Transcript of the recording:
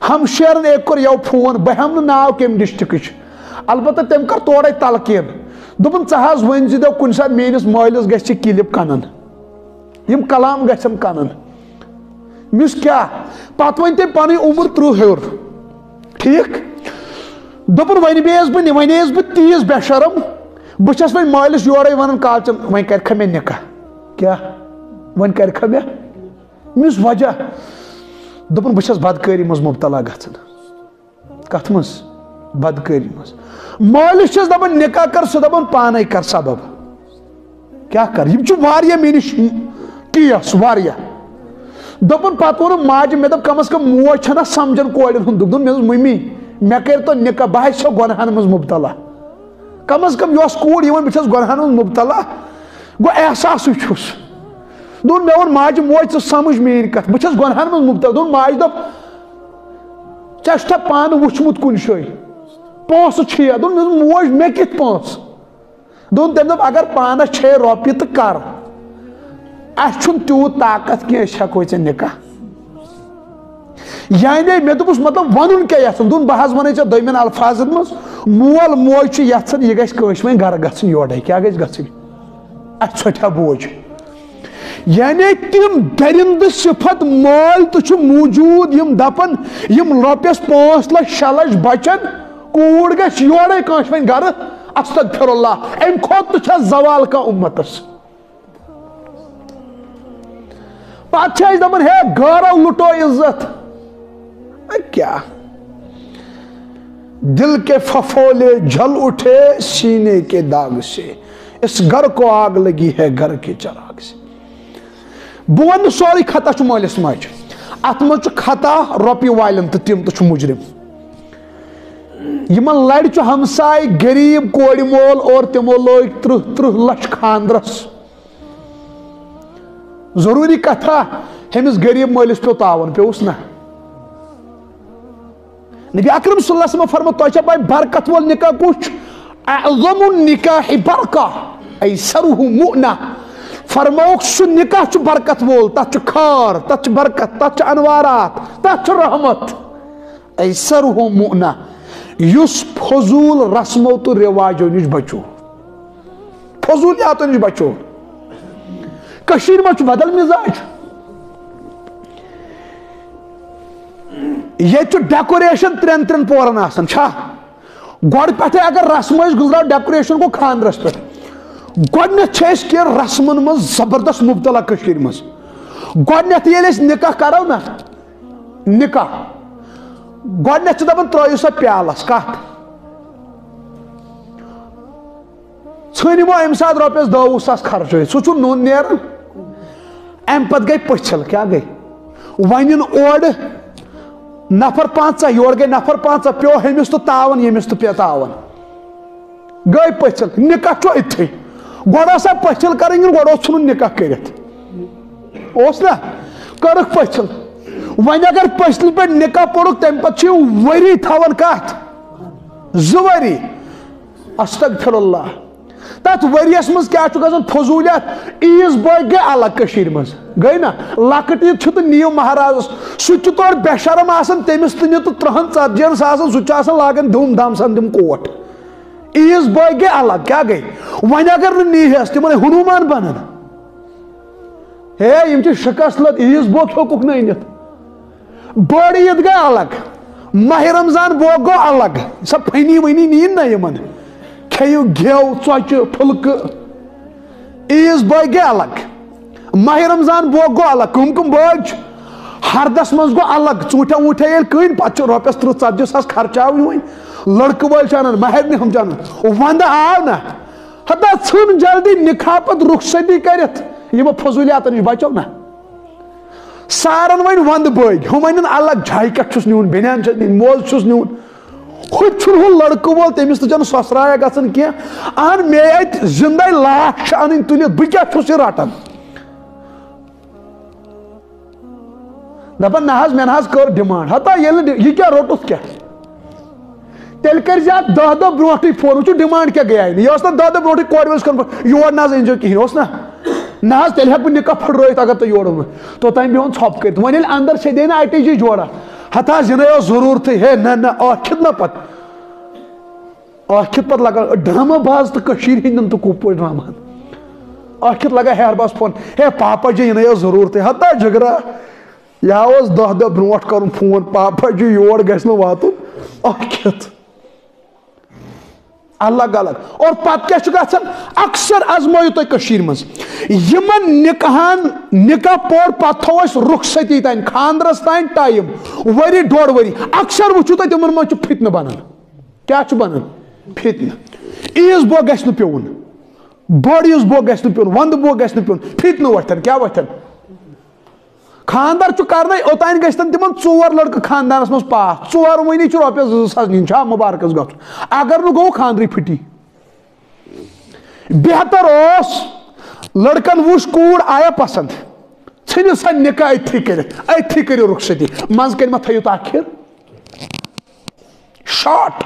ہمشیرن ایک کور you phone بہ ہم ناو کم ڈسٹرکٹ البتہ تم کر تورے تلقین دپن ژٕ ون زِ کُنہِ ساتہٕ میٲنِس مٲلِس گژھِ کلپ کنن یم کلام گژھن کنن مس کیا پتہٕ ون تٔمۍ پنٕنۍ عمر 30 ہیوٚر ٹھیک دپن ون بیس بہٕ تیٖژ بے شرم بہٕ چھس وۄنۍ مٲلِس یورے ونان کالچن وۄنۍ کرکھا مےٚ نکاح کیا وۄنۍ کرکھا مےٚ مس وجہ دپن بہٕ چھس بدکٲری منٛز مبتلا گژھان کتھ منٛز بدکٲری منٛز مٲلِس چھس دپان نکاح کر سُہ دپان پانے کر سبب کیا کر یم چھُ واریاہ مےٚ نِش کیس واریاہ دپن پتہٕ ووٚنُم ماجہِ مےٚ دوٚپ کم از کم موج چھنا سمجھان کورٮ۪ن ہُنٛد دوٚپُن مےٚ دوٚپ ممی مےٚ کٔرۍتو نکاح بہٕ حظ چھسو گۄنہن منٛز مبتلا کم از کم یۄس کوٗر یِوان بہٕ چھس گۄنہن منٛز مبتلا گوٚو احساسٕے چھُس دوٚپُن مےٚ ووٚن ماجہِ موج ژٕ سمجھ میٲنۍ کتھ بہٕ چھس گۄنہن منٛز مبتلا دوٚپُن ماجہِ دوٚپ ژےٚ چھُتھا پانہٕ وٕچھمُت کُنہِ جایہِ پونٛسہٕ چھِیا دوٚپُن مےٚ دوٚپ موج مےٚ کِتھ پونٛسہٕ دوٚپُن تٔمۍ دوٚپ اگر پانس چھے رۄپیہِ تہٕ کر اسہِ چھُنہٕ تیوٗت طاقت کینٛہہ أسۍ ہٮ۪کوے ژےٚ نکاح یعنی مےٚ دوٚپُس مطلب ونُن کیٛاہ یژھان دوٚپُن بہٕ حظ ونَے ژےٚ دوٚیمٮ۪ن الفاظن منٛز مول موج چھُ یژھان یہِ گژھِ کٲنٛسہِ وۄنۍ گرٕ گژھٕنۍ یورے کیٛاہ گژھِ گژھٕنۍ اسہِ ژھۄٹھا بوج یعنی تم درندٕ صفت مٲلۍ تہِ چھُ موٗجوٗد یم دپان یم رۄپیس 5 لچھ 6 لچھ بچن کوٗر گژھِ یورے کٲنٛسہِ وۄنۍ گرٕ استغفر اللہ امہِ کھۄتہٕ تہِ چھا زوال کانٛہہ اُمتس پتہٕ چھِ أسۍ دپان ہے گٲرو لُٹو عزت کیا دل کے ففولے جھل اٹھے سینے کے داغ سے اس گھر کو آگ لگی ہے گھر کے چراغ سے بہٕ ونہٕ سورُے خطا چھُ مٲلِس ماجہِ اتھ منٛز چھُ خطا رۄپیہِ والٮ۪ن تہٕ تِم تہِ چھُ مُجرم یمن لڑِ چھُ ہمساے غریب کورِ مول اور تِمو لٲگۍ 30 لچھ خاندرس ضروٗری کتھا ہیٚمِس غریب مٲلِس پیوٚو تاوان پیوٚوُس نا نبی اکرم صلی اللہ علیہ وسلم فرمو تۄہہِ چھا پاے برکت وول نکاح کُس چھُ اعظم النکاح برکہ ایسرہ مؤنہ فرموک سُہ نکاح چھُ برکت وول تتھ چھُ خار تتھ چھُ برکت تتھ چھُ انوارات تتھ چھُ رحمت ایسرہ مؤنہ یُس فضوٗل رسمو تہٕ رواجو نِش بچو فضوٗلیاتو نِش بچو کٔشیٖرِ منٛز چھُ بدل مزاج ییٚتہِ چھُ ڈیکوریشن 3 پورن آسان چھا گۄڈٕ پٮ۪ٹھے اگر رسم ٲسۍ گُزران ڈیکوریشن گوٚو خاندرس پٮ۪ٹھ گۄڈٕنیتھ چھِ أسۍ کینٛہہ رسمن منٛز زبردست مبتلا کٔشیٖرِ منٛز گۄڈٕنیتھ ییٚلہِ أسۍ نکاح کرو نا نکاح گۄڈٕنیتھ چھِ دپان ترٲیِو سا پیالس کتھ ژھٕنِمو امہِ ساتہٕ رۄپیس 10 ساس خرچٲیِتھ سُہ چھُ نوٚن نیران امہِ پتہٕ گٔے پٔژھِل کیٛاہ گٔے وۄنۍ یِن اورٕ نفر 5 یورٕ گٔے نفر 5 پیوٚو ہُمِس تہٕ تاوان ییٚمِس تہٕ پیٚو تاوان گٔے پٔژھِل نکاح چھُ أتتھٕے گۄڈٕ ٲسا پٔژھِل کرٕنۍ گۄڈٕ اوس ژھٕنُن نکاح کٔرِتھ اوس نا کٔرٕکھ پٔژھِل وۄنۍ اگر پٔژھلہِ پٮ۪ٹھ نکاح پوٚرُکھ تمہِ پتہٕ چھِ ؤری تھاوان کتھ 2 ؤری استغفر اللہ تتھ ؤریس منٛز کیٛاہ چھُ گژھان فضوٗلیت عیٖز بٲگۍ گٔے الگ کٔشیٖرِ منٛز گٔے نا لۄکٕٹ عیٖد چھُ تہٕ نِیِو مہرازس سُہ تہِ چھُ تورٕ بے شرم آسان تٔمِس تہِ نِو تہٕ 30-40 ساسن سُہ تہِ چھُ آسان لاگان دھوم دھام سان تِم کوٹ عیٖز بٲگۍ گٔے الگ کیٛاہ گٔے وۄنۍ اگر نہٕ نیٖہس تِمن ہنوٗمان بنان ہے یِم چھِ شکست لد عیٖز بوگ ہیوٚکُکھ نہٕ أنِتھ بٔڑ عیٖد گٔے الگ ماہِ رمضان بوگ گوٚو الگ سۄ فنی ؤنی نِیِن نا یِمن کھیٚیِو گٮ۪و ژۄچہِ پھُلکہٕ عیٖز بٲگۍ گٔے الگ ماہِ رمضان بوگ گوٚو الگ کٕم بٲگۍ چھِ ہردس منٛز گوٚو الگ ژوٗنٛٹھا ووٗنٛٹھا ییٚلہِ کٕنۍ پتہٕ چھِ رۄپیس 30-40 ساس خرچاوٕنۍ وۄنۍ لڑکہٕ وٲلۍ چھِ انان مہرنہِ ہُم چھِ انان ونٛدٕ آو نا ہتا ژھٕن جلدی نکاح پتہٕ رخصتی کٔرِتھ یِمو فضوٗلیاتو نِش بچو نا سارن وۄنۍ ونٛدٕ بٲگۍ ہُم انن الگ جاکیٹ چھُس نیُن بنیان چھس نِنۍ موزٕ چھُس نیُن ہُتہِ چھُنہٕ ہُہ لڑکہٕ وول تٔمِس تہِ چھنہٕ سۄسرایا گژھان کینٛہہ اہن مے اتہِ زندے لاش چھِ انٕنۍ تُلِتھ بہٕ کیٛاہ چھُس یہِ رٹان دپان نہ حظ مےٚ نہ حظ کٔر ڈِمانڈ ہتا ییٚلہِ نہٕ یہِ کیٛاہ روٚٹُتھ کیٛاہ تیٚلہِ کٔرۍ زِ اتھ 10 دۄہ برونٛٹھٕے فون وٕچھِو ڈِمانڈ کیٛاہ گٔیے نہٕ یہِ ٲس نہٕ 10 دۄہ برونٛٹھٕے کورِ وٲلِس کوٚرمُت یور نہ حظ أنۍزیو کِہینۍ اوس نا نہ حظ تیٚلہِ ہٮ۪کہٕ بہٕ نکاح پھٕٹرٲیِتھ اگر تُہۍ یورٕ وۄنۍ توٚتام بیٚہوان ژھۄپہٕ کٔرِتھ وۄنۍ ییٚلہِ اندر چھٔدے نا اٹیچی جورا ہتا جنہوں ضرورت ہے نا آخت نا پت آخت پت لگا ڈرامہ باز تو کشیر ہندن تو کوپو ڈرامہ آخت لگا ہیر باز فون ہے پاپا جی انہوں ضرورت ہے ہتا جگرا یا اس دہ دہ برونٹ کرن فون پاپا جی یور گژھِ نہٕ واتُن آخت الگ الگ اور پتہ کیا چھُ گژھان اکثر ازمٲیِو تُہۍ کٔشیٖرِ منٛز یِمن نکاحن نکاح پور پتہٕ تھوو أسۍ رخصتی تانۍ خاندرس تانۍ ٹایم ؤری ڈوڑ ؤری اکثر وٕچھِو تُہۍ تِمن منٛز چھُ فتنہٕ بنان کیاہ چھُ بنان فتنہٕ عیٖز بوگ گژھِ نہٕ پیوٚن بٔڑ عیٖز بوگ گژھِ نہٕ پیوٚن ونٛدٕ بوگ گژھِ نہٕ پیوٚن فتنہٕ وۄتھن کیاہ وۄتھن خاندر چھُ کرنے اوتانۍ گژھن تِمن 4 لڑکہٕ خاندانس منٛز پاس 4 ؤنی چھُ رۄپیس 2000 نِنۍ چھا مُبارکس گژھُن اگر نہٕ گوٚو خاندرٕے پھٕٹی بہتر اوس لڑکن وٕچھ کوٗر آیا پسند ژھٕنِو سا نکاح أتھی کٔرِتھ أتھی کٔرِو رخصتی منٛزٕ کٔنۍ ما تھٲیِو تاخیر شاٹ